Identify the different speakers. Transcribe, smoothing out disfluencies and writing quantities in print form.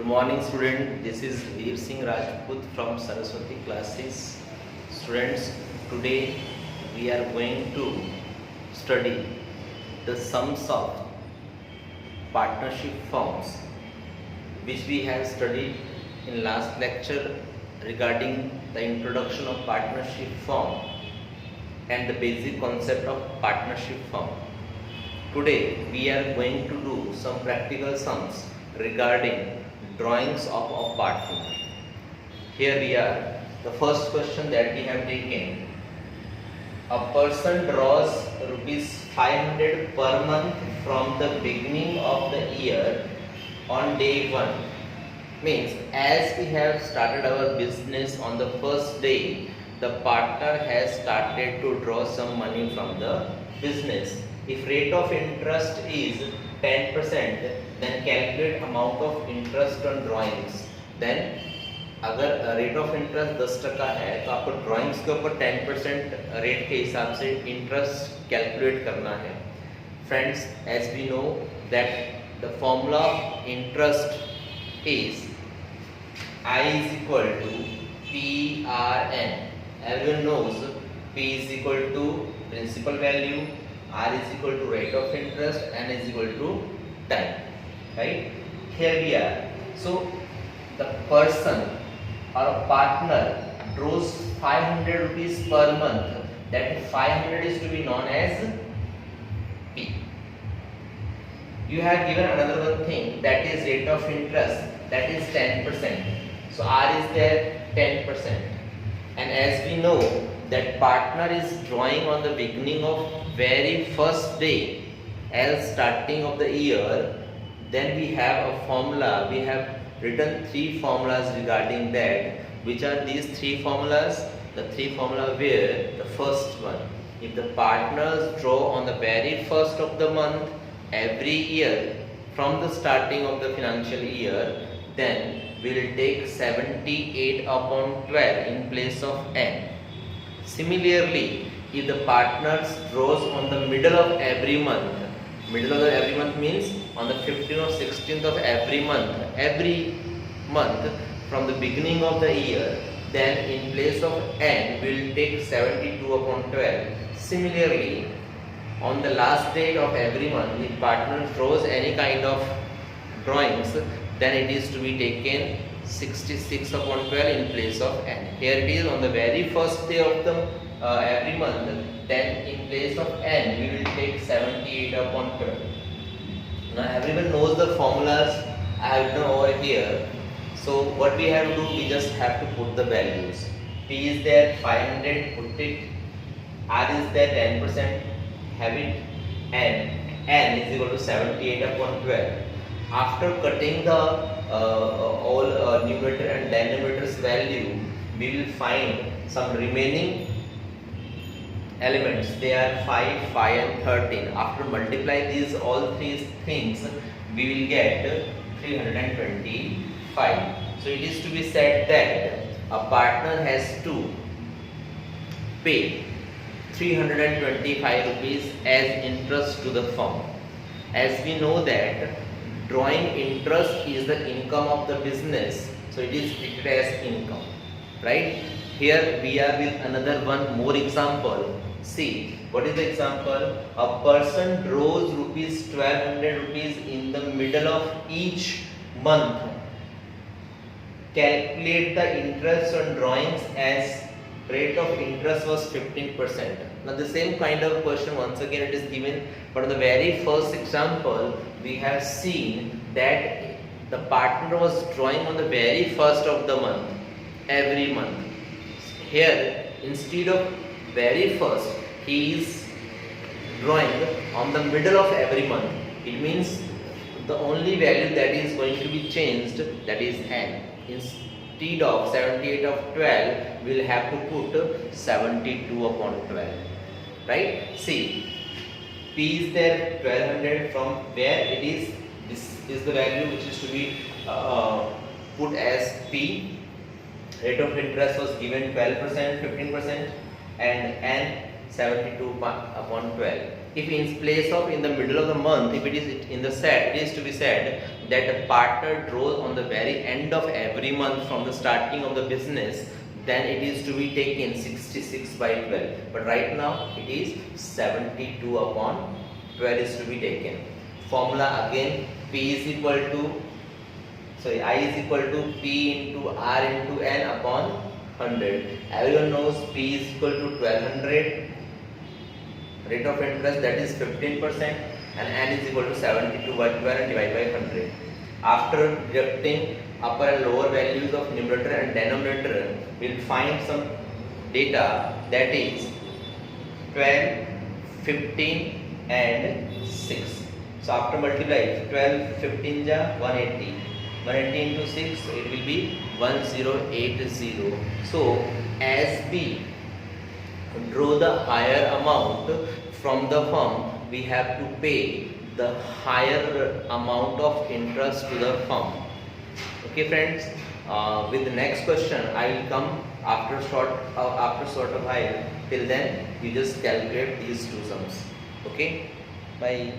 Speaker 1: Good morning student, this is BIRSINGH RAJPUT from Saraswati classes. Students, today we are going to study the sums of partnership forms which we have studied in last lecture regarding the introduction of partnership form and the basic concept of partnership form. Today we are going to do some practical sums regarding drawings of a partner. Here we are. The first question that we have taken: a person draws rupees 500 per month from the beginning of the year on day 1. Means as we have started our business on the first day, the partner has started to draw some money from the business. If rate of interest is 10%, then calculate amount of interest on drawings. Then अगर rate of interest 10% है तो आपको drawings के ऊपर 10% rate के हिसाब से interest calculate करना है. Friends, as we know that the formula of interest is I is equal to PRN. Everyone knows P is equal to principal value, R is equal to rate of interest, N is equal to time. Right? Here we are. So the person or a partner draws 500 rupees per month. That 500 is to be known as P. You have given another one thing, that is rate of interest, that is 10%. So R is there 10%. And as we know that partner is drawing on the beginning of very first day as starting of the year, then we have a formula. We have written 3 formulas regarding that. Which are these 3 formulas? The 3 formula where the first one, if the partners draw on the very first of the month every year from the starting of the financial year, then we will take 78 upon 12 in place of n. Similarly, if the partners draws on the middle of every month means on the 15th or 16th of every month from the beginning of the year, then in place of n we will take 72 upon 12. Similarly, on the last date of every month, if partner draws any kind of drawings, then it is to be taken 66 upon 12 in place of n. Here it is on the very first day of the every month, then in place of n we will take 78 upon 12. Now everyone knows the formulas I have done over here. So what we have to do, we just have to put the values. P is there 500, put it. R is there 10%, have it. And n is equal to 78 upon 12. After cutting the all numerator and denominator's value, we will find some remaining elements. They are 5, 5 and 13. After multiply these all 3 things, we will get 325. So it is to be said that a partner has to pay 325 rupees as interest to the firm. As we know that drawing interest is the income of the business, so it is treated as income, right? Here we are with another one more example. See, what is the example? A person draws 1200 rupees in the middle of each month. Calculate the interest on drawings as rate of interest was 15%. Now the same kind of question once again it is given, but in the very first example we have seen that the partner was drawing on the very first of the month every month. Here instead of very first, he is drawing on the middle of every month. It means the only value that is going to be changed, that is n. Instead of 78 of 12, we will have to put 72 upon 12. Right? See, P is there 1200, from where it is, this is the value which is to be put as P. Rate of interest was given 12%, 15% and n 72 upon 12. If in place of in the middle of the month, if it is in the set, it is to be said that a partner draws on the very end of every month from the starting of the business, then it is to be taken 66 by 12. But right now it is 72 upon 12 is to be taken. Formula again, P is equal to, I is equal to P into R into N upon 100. Everyone knows P is equal to 1200. Rate of interest, that is 15%, and N is equal to 72 by 12 and divided by 100. After deducting upper and lower values of numerator and denominator, we will find some data, that is 12, 15 and 6. So after multiply 12, 15 ja 180. 180 into 6, it will be 1080. So as we draw the higher amount from the firm, we have to pay the higher amount of interest to the firm. Okay friends, with the next question I will come after short of while. Till then you just calculate these two sums. Okay, bye.